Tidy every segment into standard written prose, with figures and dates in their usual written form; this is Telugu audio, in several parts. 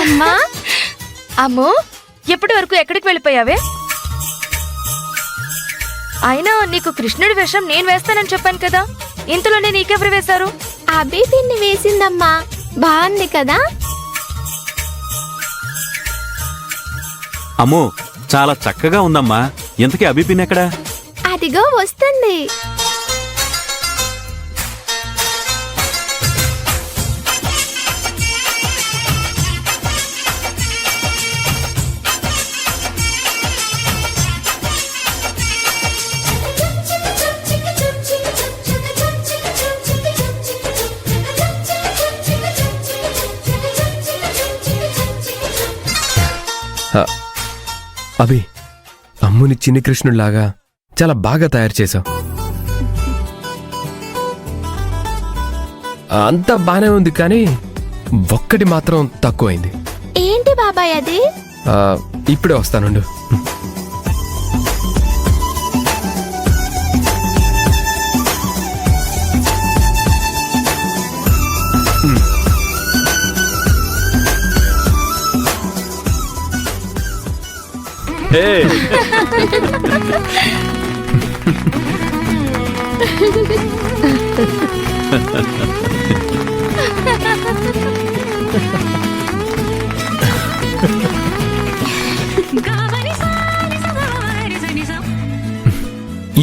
అమ్మా అమ్మో, ఎప్పటి వరకు ఎక్కడికి వెళ్ళిపోయావే? అయినా నీకు కృష్ణుడి వేషం నేను వేస్తానని చెప్పాను కదా, ఇంతలోనే నీకెవరు వేశారు? అభి పిన్ని వేసిందమ్మా. బాగుంది కదా? అమ్మో, చాలా చక్కగా ఉందమ్మా. ఇంతకీ అభిపిన్ ఎక్కడా? అదిగో వస్తుంది. అభి, అమ్ముని చిన్ని కృష్ణుడిలాగా చాలా బాగా తయారు చేశావు. అంతా బానే ఉంది, కానీ ఒక్కటి మాత్రం తక్కువైంది. ఏంటి బాబాయ్ అది? ఇప్పుడే వస్తానుండు.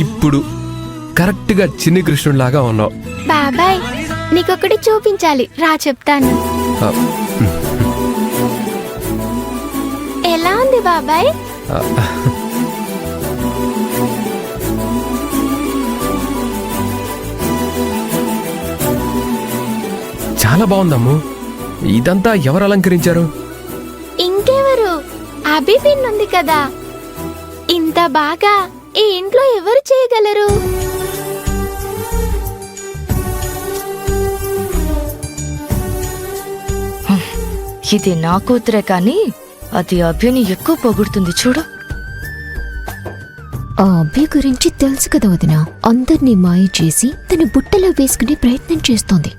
ఇప్పుడు కరెక్ట్ గా చిన్ని కృష్ణుడిలాగా ఉన్నావు. బాబాయ్, నీకొకటి చూపించాలి రా, చెప్తాను. ఎలా ఉంది బాబాయ్? చాలా బాగుందమ్ము. ఇదంతా ఎవరు అలంకరించారు? ఇంకెవరు, అభి పిన్ ఉంది కదా. ఇంత బాగా ఈ ఇంట్లో ఎవరు చేయగలరు? ఇది నా కూతురే, కానీ అది అభ్యుని ఎక్కువ పొగుడుతుంది చూడు. ఆ అభి గురించి తెలుసు కదా వదిన, అందర్నీ మాయ చేసి తన బుట్టలో వేసుకునే ప్రయత్నం చేస్తోంది.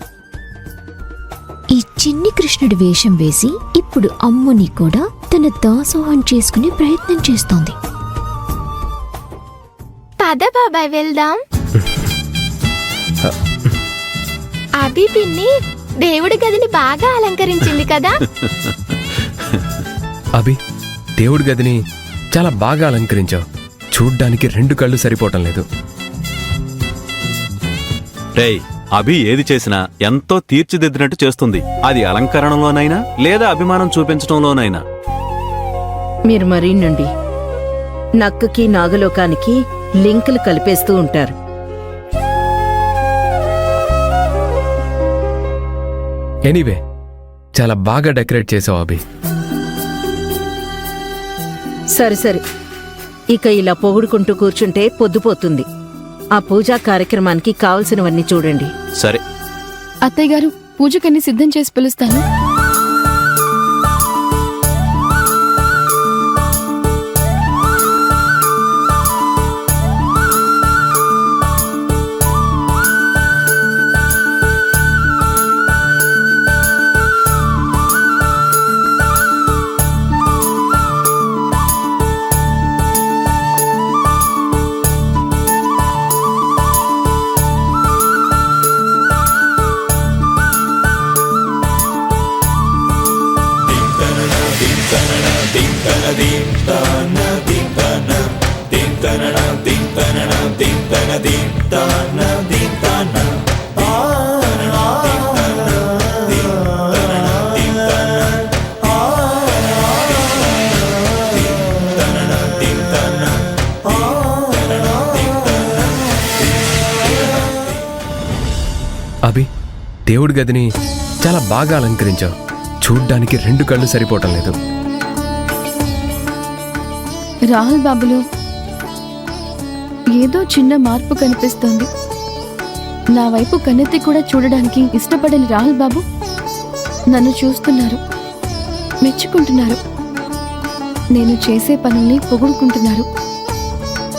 ఈ చిన్ని కృష్ణుడి వేషం వేసి ఇప్పుడు అమ్ముని కూడా తన దాసోహం చేసుకునే ప్రయత్నం చేస్తోంది. పద బాబాయ్ వెళ్దాం. అభి పిన్ని దేవుడి గదిని బాగా అలంకరించింది కదా. అభి, దేవుడి గదిని చాలా బాగా అలంకరించావు. చూడ్డానికి 2 కళ్ళు సరిపోవటం లేదు. రేయ్, అభి ఏది చేసినా ఎంతో తీర్చిదిద్దినట్టు చేస్తుంది. అది అలంకరణలోనైనా లేదా అభిమానం చూపించడంలోనైనా. మీరు మరీ నుండి నక్కకి నాగలోకానికి లింకులు కలిపేస్తూ ఉంటారు. ఎనీవే, చాలా బాగా డెకరేట్ చేసావు అభి. సరే సరే, ఇక ఇలా పొగుడుకుంటూ కూర్చుంటే పొద్దుపోతుంది. ఆ పూజా కార్యక్రమానికి కావలసినవన్నీ చూడండి. సరే అత్తయ్య గారు, పూజకన్నీ సిద్ధం చేసి పిలుస్తాను. అభి, దేవుడి గదిని చాలా బాగా అలంకరించావు. చూడ్డానికి 2 కళ్ళు సరిపోవటం లేదు. రాహుల్ బాబులో ఏదో చిన్న మార్పు కనిపిస్తోంది. నా వైపు కన్నెత్తి కూడా చూడడానికి ఇష్టపడని రాహుల్ బాబు నన్ను చూస్తున్నారు, మెచ్చుకుంటున్నారు. నేను చేసే పనుల్ని పొగుడుకుంటున్నారు.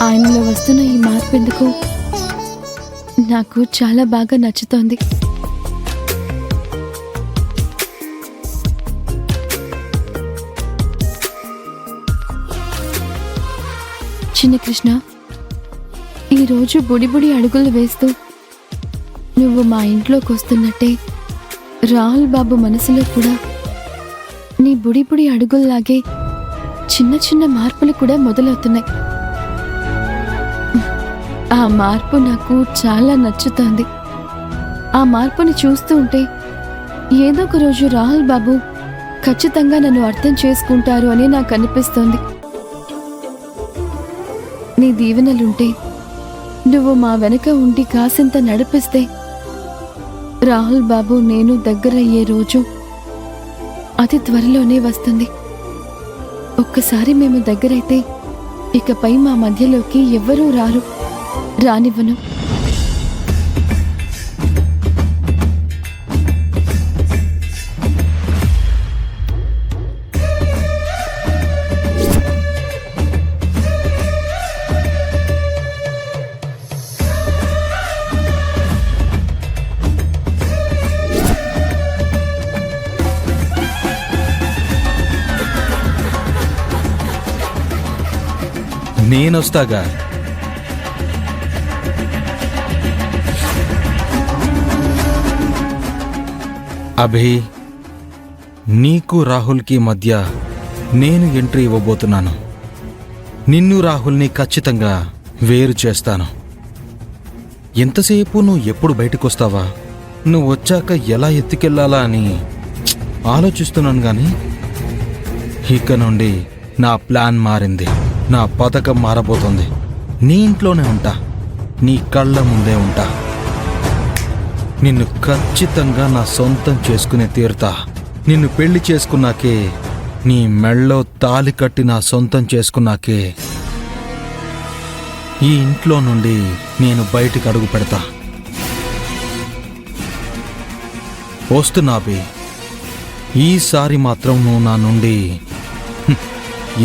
ఆయనలో వస్తున్న ఈ మార్పు ఎందుకు నాకు చాలా బాగా నచ్చుతోంది. చిన్న కృష్ణ, ఈరోజు బుడి అడుగులు వేస్తూ నువ్వు మా ఇంట్లోకి వస్తున్నట్టే రాహుల్ బాబు మనసులో కూడా నీ బుడి అడుగుల్లాగే చిన్న చిన్న మార్పులు కూడా మొదలవుతున్నాయి. ఆ మార్పు నాకు చాలా నచ్చుతోంది. ఆ మార్పుని చూస్తూ ఉంటే ఏదో ఒక రోజు రాహుల్ బాబు ఖచ్చితంగా నన్ను అర్థం చేసుకుంటారు అని నాకు అనిపిస్తోంది. నీ దీవెనలుంటే, నువ్వు మా వెనక ఉండి కాసింత నడిపిస్తే రాహుల్ బాబు నేను దగ్గరయ్యే రోజు అతి త్వరలోనే వస్తుంది. ఒక్కసారి మేము దగ్గరైతే ఇకపై మా మధ్యలోకి ఎవ్వరూ రానివ్వను. నేనొస్తాగా. అభి, నీకు రాహుల్కి మధ్య నేను ఎంట్రీ ఇవ్వబోతున్నాను. నిన్ను రాహుల్ని ఖచ్చితంగా వేరు చేస్తాను. ఎంతసేపు నువ్వు ఎప్పుడు బయటకొస్తావా, నువ్వు వచ్చాక ఎలా ఎత్తుకెళ్లాలా అని ఆలోచిస్తున్నాను. గాని ఇక నుండి నా ప్లాన్ మారింది. నా పథకం మారబోతుంది. నీ ఇంట్లోనే ఉంటా, నీ కళ్ళ ముందే ఉంటా. నిన్ను ఖచ్చితంగా నా సొంతం చేసుకునే తీరుతా. నిన్ను పెళ్లి చేసుకున్నాకే, నీ మెళ్ళో తాలి కట్టి నా సొంతం చేసుకున్నాకే ఈ ఇంట్లో నుండి నేను బయటికి అడుగు పెడతా. వస్తున్నా అభి. ఈసారి మాత్రం నువ్వు నా నుండి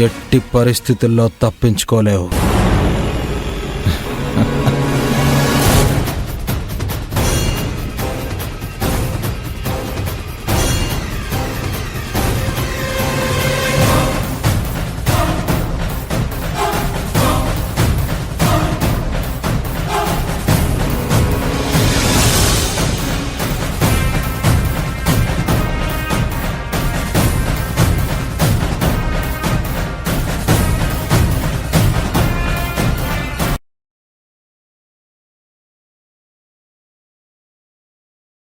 ఎట్టి పరిస్థితుల్లో తప్పించుకోలేవు.